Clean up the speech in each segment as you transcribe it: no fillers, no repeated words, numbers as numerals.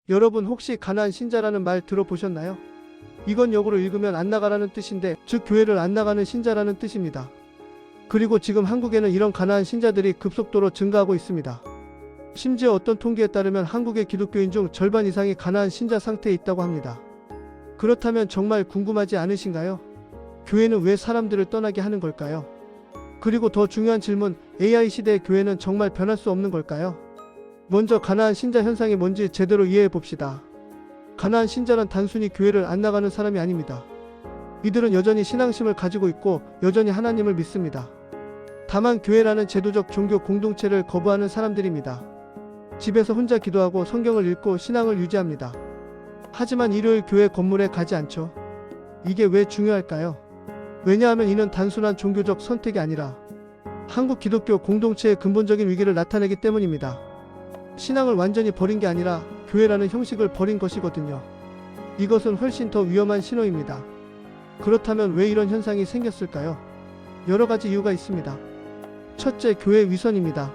여러분 혹시 가나안 신자라는 말 들어보셨나요? 이건 역으로 읽으면 안 나가라는 뜻인데, 즉 교회를 안 나가는 신자라는 뜻입니다. 그리고 지금 한국에는 이런 가나안 신자들이 급속도로 증가하고 있습니다. 심지어 어떤 통계에 따르면 한국의 기독교인 중 절반 이상이 가나안 신자 상태에 있다고 합니다. 그렇다면 정말 궁금하지 않으신가요? 교회는 왜 사람들을 떠나게 하는 걸까요? 그리고 더 중요한 질문, AI 시대의 교회는 정말 변할 수 없는 걸까요? 먼저 가나안 신자 현상이 뭔지 제대로 이해해 봅시다. 가나안 신자는 단순히 교회를 안 나가는 사람이 아닙니다. 이들은 여전히 신앙심을 가지고 있고 여전히 하나님을 믿습니다. 다만 교회라는 제도적 종교 공동체를 거부하는 사람들입니다. 집에서 혼자 기도하고 성경을 읽고 신앙을 유지합니다. 하지만 일요일 교회 건물에 가지 않죠. 이게 왜 중요할까요? 왜냐하면 이는 단순한 종교적 선택이 아니라 한국 기독교 공동체의 근본적인 위기를 나타내기 때문입니다. 신앙을 완전히 버린 게 아니라 교회라는 형식을 버린 것이거든요. 이것은 훨씬 더 위험한 신호입니다. 그렇다면 왜 이런 현상이 생겼을까요? 여러 가지 이유가 있습니다. 첫째, 교회 위선입니다.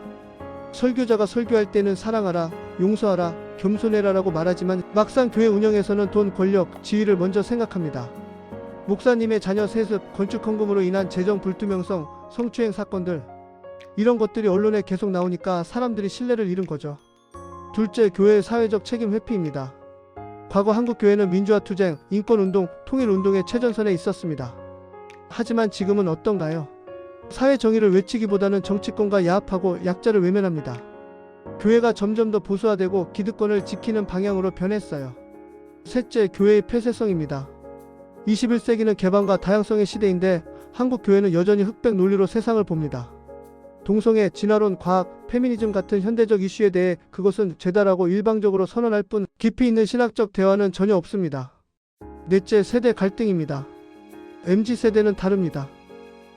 설교자가 설교할 때는 사랑하라, 용서하라, 겸손해라라고 말하지만 막상 교회 운영에서는 돈, 권력, 지위를 먼저 생각합니다. 목사님의 자녀 세습, 건축 헌금으로 인한 재정 불투명성, 성추행 사건들, 이런 것들이 언론에 계속 나오니까 사람들이 신뢰를 잃은 거죠. 둘째, 교회의 사회적 책임 회피입니다. 과거 한국 교회는 민주화 투쟁, 인권운동, 통일운동의 최전선에 있었습니다. 하지만 지금은 어떤가요? 사회 정의를 외치기보다는 정치권과 야합하고 약자를 외면합니다. 교회가 점점 더 보수화되고 기득권을 지키는 방향으로 변했어요. 셋째, 교회의 폐쇄성입니다. 21세기는 개방과 다양성의 시대인데 한국 교회는 여전히 흑백 논리로 세상을 봅니다. 동성애, 진화론, 과학, 페미니즘 같은 현대적 이슈에 대해 그것은 죄다라고 일방적으로 선언할 뿐 깊이 있는 신학적 대화는 전혀 없습니다. 넷째, 세대 갈등입니다. MZ세대는 다릅니다.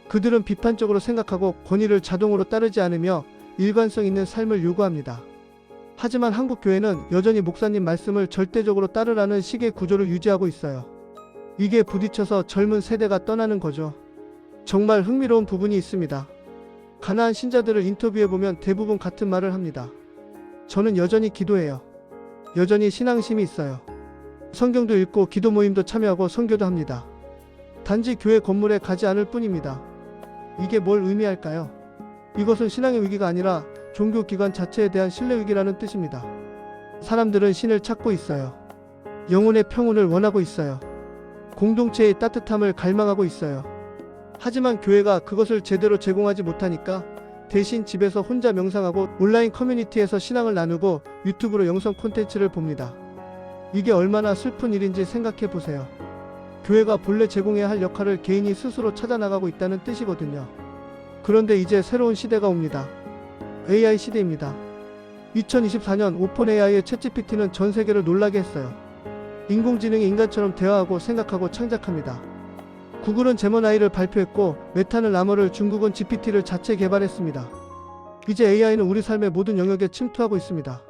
그들은 비판적으로 생각하고 권위를 자동으로 따르지 않으며 일관성 있는 삶을 요구합니다. 하지만 한국 교회는 여전히 목사님 말씀을 절대적으로 따르라는 식의 구조를 유지하고 있어요. 이게 부딪혀서 젊은 세대가 떠나는 거죠. 정말 흥미로운 부분이 있습니다. 가나안 신자들을 인터뷰해보면 대부분 같은 말을 합니다. 저는 여전히 기도해요. 여전히 신앙심이 있어요. 성경도 읽고 기도 모임도 참여하고 선교도 합니다. 단지 교회 건물에 가지 않을 뿐입니다. 이게 뭘 의미할까요? 이것은 신앙의 위기가 아니라 종교기관 자체에 대한 신뢰 위기라는 뜻입니다. 사람들은 신을 찾고 있어요. 영혼의 평온을 원하고 있어요. 공동체의 따뜻함을 갈망하고 있어요. 하지만 교회가 그것을 제대로 제공하지 못하니까 대신 집에서 혼자 명상하고 온라인 커뮤니티에서 신앙을 나누고 유튜브로 영상 콘텐츠를 봅니다. 이게 얼마나 슬픈 일인지 생각해 보세요. 교회가 본래 제공해야 할 역할을 개인이 스스로 찾아나가고 있다는 뜻이거든요. 그런데 이제 새로운 시대가 옵니다. AI 시대입니다. 2024년 오픈AI의 챗GPT는 전 세계를 놀라게 했어요. 인공지능이 인간처럼 대화하고 생각하고 창작합니다. 구글은 제머나이를 발표했고 메타는 라머를, 중국은 GPT를 자체 개발했습니다. 이제 AI는 우리 삶의 모든 영역에 침투하고 있습니다.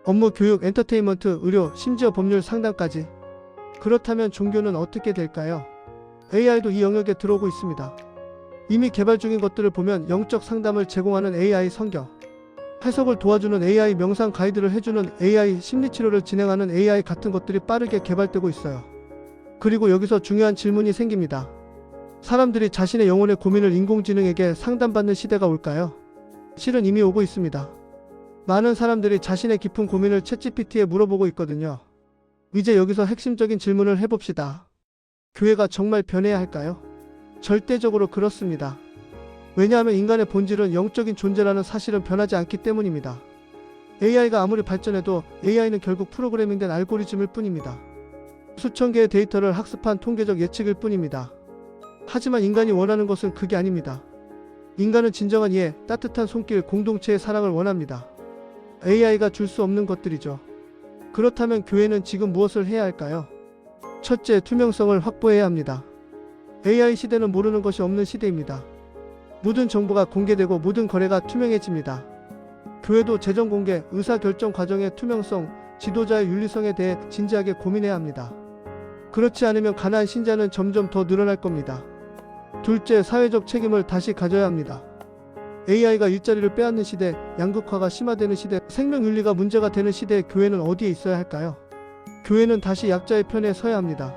업무, 교육, 엔터테인먼트, 의료, 심지어 법률 상담까지. 그렇다면 종교는 어떻게 될까요? AI도 이 영역에 들어오고 있습니다. 이미 개발 중인 것들을 보면 영적 상담을 제공하는 AI 성경, 해석을 도와주는 AI 명상 가이드를 해주는 AI 심리치료를 진행하는 AI 같은 것들이 빠르게 개발되고 있어요. 그리고 여기서 중요한 질문이 생깁니다. 사람들이 자신의 영혼의 고민을 인공지능에게 상담받는 시대가 올까요? 실은 이미 오고 있습니다. 많은 사람들이 자신의 깊은 고민을 챗GPT에 물어보고 있거든요. 이제 여기서 핵심적인 질문을 해봅시다. 교회가 정말 변해야 할까요? 절대적으로 그렇습니다. 왜냐하면 인간의 본질은 영적인 존재라는 사실은 변하지 않기 때문입니다. AI가 아무리 발전해도 AI는 결국 프로그래밍된 알고리즘일 뿐입니다. 수천 개의 데이터를 학습한 통계적 예측일 뿐입니다. 하지만 인간이 원하는 것은 그게 아닙니다. 인간은 진정한 이해, 따뜻한 손길, 공동체의 사랑을 원합니다. AI가 줄 수 없는 것들이죠. 그렇다면 교회는 지금 무엇을 해야 할까요? 첫째, 투명성을 확보해야 합니다. AI 시대는 모르는 것이 없는 시대입니다. 모든 정보가 공개되고 모든 거래가 투명해집니다. 교회도 재정 공개, 의사결정 과정의 투명성, 지도자의 윤리성에 대해 진지하게 고민해야 합니다. 그렇지 않으면 가나안 신자는 점점 더 늘어날 겁니다. 둘째, 사회적 책임을 다시 가져야 합니다. AI가 일자리를 빼앗는 시대, 양극화가 심화되는 시대, 생명윤리가 문제가 되는 시대에 교회는 어디에 있어야 할까요? 교회는 다시 약자의 편에 서야 합니다.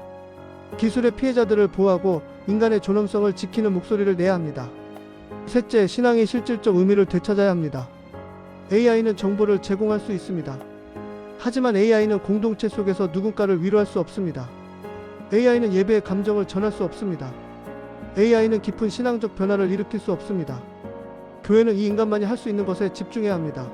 기술의 피해자들을 보호하고 인간의 존엄성을 지키는 목소리를 내야 합니다. 셋째, 신앙의 실질적 의미를 되찾아야 합니다. AI는 정보를 제공할 수 있습니다. 하지만 AI는 공동체 속에서 누군가를 위로할 수 없습니다. AI는 예배의 감정을 전할 수 없습니다. AI는 깊은 신앙적 변화를 일으킬 수 없습니다. 교회는 이 인간만이 할 수 있는 것에 집중해야 합니다.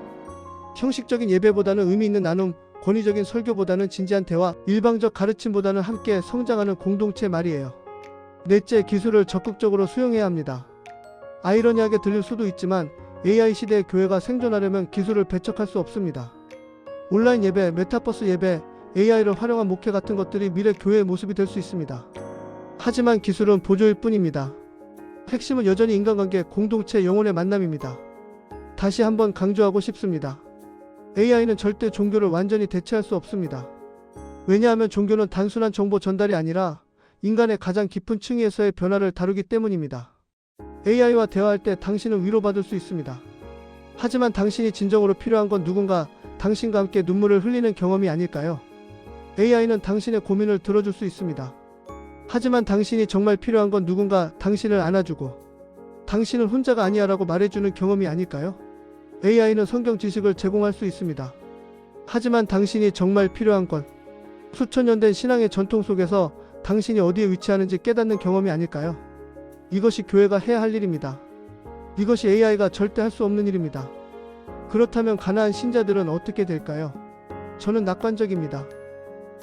형식적인 예배보다는 의미 있는 나눔, 권위적인 설교보다는 진지한 대화, 일방적 가르침보다는 함께 성장하는 공동체 말이에요. 넷째, 기술을 적극적으로 수용해야 합니다. 아이러니하게 들릴 수도 있지만 AI 시대의 교회가 생존하려면 기술을 배척할 수 없습니다. 온라인 예배, 메타버스 예배, AI를 활용한 목회 같은 것들이 미래 교회의 모습이 될 수 있습니다. 하지만 기술은 보조일 뿐입니다. 핵심은 여전히 인간관계, 공동체, 영혼의 만남입니다. 다시 한번 강조하고 싶습니다. AI는 절대 종교를 완전히 대체할 수 없습니다. 왜냐하면 종교는 단순한 정보 전달이 아니라 인간의 가장 깊은 층위에서의 변화를 다루기 때문입니다. AI와 대화할 때 당신은 위로받을 수 있습니다. 하지만 당신이 진정으로 필요한 건 누군가 당신과 함께 눈물을 흘리는 경험이 아닐까요? AI는 당신의 고민을 들어줄 수 있습니다. 하지만 당신이 정말 필요한 건 누군가 당신을 안아주고 당신은 혼자가 아니야 라고 말해주는 경험이 아닐까요? AI는 성경 지식을 제공할 수 있습니다. 하지만 당신이 정말 필요한 건 수천 년 된 신앙의 전통 속에서 당신이 어디에 위치하는지 깨닫는 경험이 아닐까요? 이것이 교회가 해야 할 일입니다. 이것이 AI가 절대 할 수 없는 일입니다. 그렇다면 가나안 신자들은 어떻게 될까요? 저는 낙관적입니다.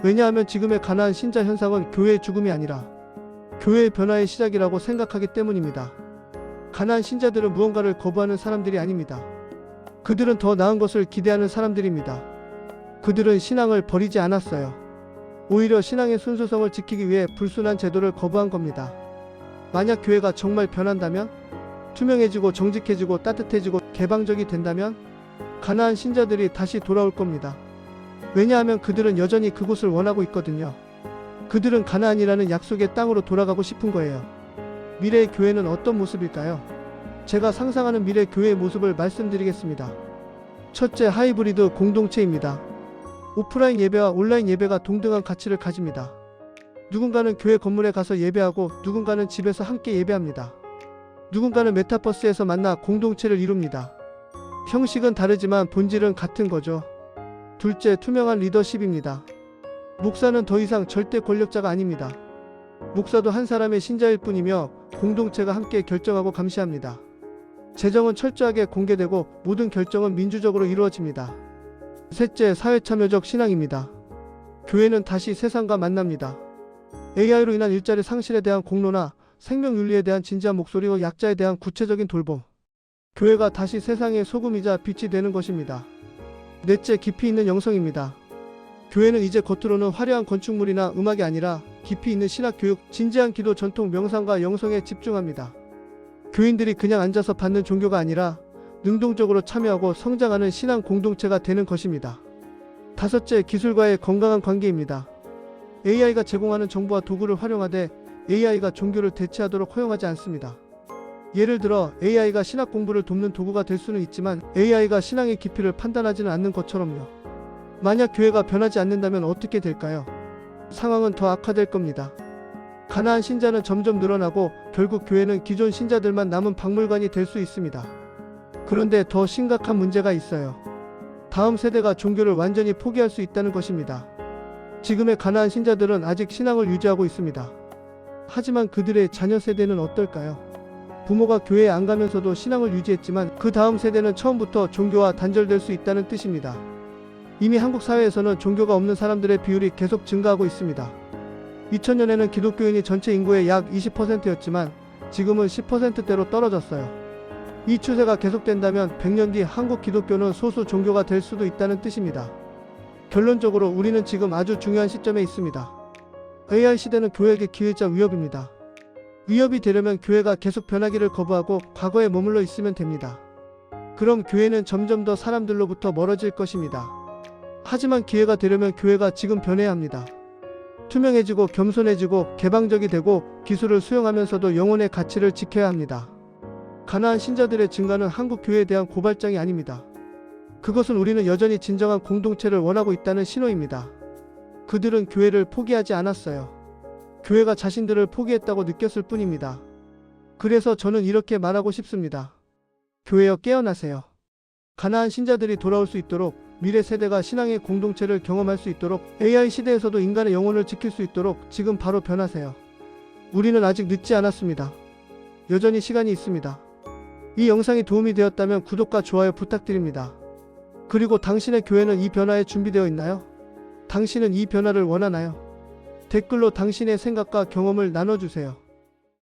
왜냐하면 지금의 가나안 신자 현상은 교회의 죽음이 아니라 교회의 변화의 시작이라고 생각하기 때문입니다. 가나안 신자들은 무언가를 거부하는 사람들이 아닙니다. 그들은 더 나은 것을 기대하는 사람들입니다. 그들은 신앙을 버리지 않았어요. 오히려 신앙의 순수성을 지키기 위해 불순한 제도를 거부한 겁니다. 만약 교회가 정말 변한다면, 투명해지고 정직해지고 따뜻해지고 개방적이 된다면 가나안 신자들이 다시 돌아올 겁니다. 왜냐하면 그들은 여전히 그곳을 원하고 있거든요. 그들은 가나안이라는 약속의 땅으로 돌아가고 싶은 거예요. 미래의 교회는 어떤 모습일까요? 제가 상상하는 미래 교회의 모습을 말씀드리겠습니다. 첫째, 하이브리드 공동체입니다. 오프라인 예배와 온라인 예배가 동등한 가치를 가집니다. 누군가는 교회 건물에 가서 예배하고 누군가는 집에서 함께 예배합니다. 누군가는 메타버스에서 만나 공동체를 이룹니다. 형식은 다르지만 본질은 같은 거죠. 둘째, 투명한 리더십입니다. 목사는 더 이상 절대 권력자가 아닙니다. 목사도 한 사람의 신자일 뿐이며 공동체가 함께 결정하고 감시합니다. 재정은 철저하게 공개되고 모든 결정은 민주적으로 이루어집니다. 셋째, 사회참여적 신앙입니다. 교회는 다시 세상과 만납니다. AI로 인한 일자리 상실에 대한 공로나 생명윤리에 대한 진지한 목소리와 약자에 대한 구체적인 돌봄. 교회가 다시 세상의 소금이자 빛이 되는 것입니다. 넷째, 깊이 있는 영성입니다. 교회는 이제 겉으로는 화려한 건축물이나 음악이 아니라 깊이 있는 신학 교육, 진지한 기도, 전통 명상과 영성에 집중합니다. 교인들이 그냥 앉아서 받는 종교가 아니라 능동적으로 참여하고 성장하는 신앙 공동체가 되는 것입니다. 다섯째, 기술과의 건강한 관계입니다. AI가 제공하는 정보와 도구를 활용하되 AI가 종교를 대체하도록 허용하지 않습니다. 예를 들어 AI가 신학 공부를 돕는 도구가 될 수는 있지만 AI가 신앙의 깊이를 판단하지는 않는 것처럼요. 만약 교회가 변하지 않는다면 어떻게 될까요? 상황은 더 악화될 겁니다. 가나안 신자는 점점 늘어나고 결국 교회는 기존 신자들만 남은 박물관이 될 수 있습니다. 그런데 더 심각한 문제가 있어요. 다음 세대가 종교를 완전히 포기할 수 있다는 것입니다. 지금의 가나안 신자들은 아직 신앙을 유지하고 있습니다. 하지만 그들의 자녀 세대는 어떨까요? 부모가 교회에 안 가면서도 신앙을 유지했지만 그 다음 세대는 처음부터 종교와 단절될 수 있다는 뜻입니다. 이미 한국 사회에서는 종교가 없는 사람들의 비율이 계속 증가하고 있습니다. 2000년에는 기독교인이 전체 인구의 약 20%였지만 지금은 10%대로 떨어졌어요. 이 추세가 계속된다면 100년 뒤 한국 기독교는 소수 종교가 될 수도 있다는 뜻입니다. 결론적으로 우리는 지금 아주 중요한 시점에 있습니다. AI 시대는 교회에게 기회자 위협입니다. 위협이 되려면 교회가 계속 변하기를 거부하고 과거에 머물러 있으면 됩니다. 그럼 교회는 점점 더 사람들로부터 멀어질 것입니다. 하지만 기회가 되려면 교회가 지금 변해야 합니다. 투명해지고 겸손해지고 개방적이 되고 기술을 수용하면서도 영혼의 가치를 지켜야 합니다. 가나안 신자들의 증가는 한국 교회에 대한 고발장이 아닙니다. 그것은 우리는 여전히 진정한 공동체를 원하고 있다는 신호입니다. 그들은 교회를 포기하지 않았어요. 교회가 자신들을 포기했다고 느꼈을 뿐입니다. 그래서 저는 이렇게 말하고 싶습니다. 교회여 깨어나세요. 가나안 신자들이 돌아올 수 있도록, 미래 세대가 신앙의 공동체를 경험할 수 있도록, AI 시대에서도 인간의 영혼을 지킬 수 있도록 지금 바로 변하세요. 우리는 아직 늦지 않았습니다. 여전히 시간이 있습니다. 이 영상이 도움이 되었다면 구독과 좋아요 부탁드립니다. 그리고 당신의 교회는 이 변화에 준비되어 있나요? 당신은 이 변화를 원하나요? 댓글로 당신의 생각과 경험을 나눠주세요.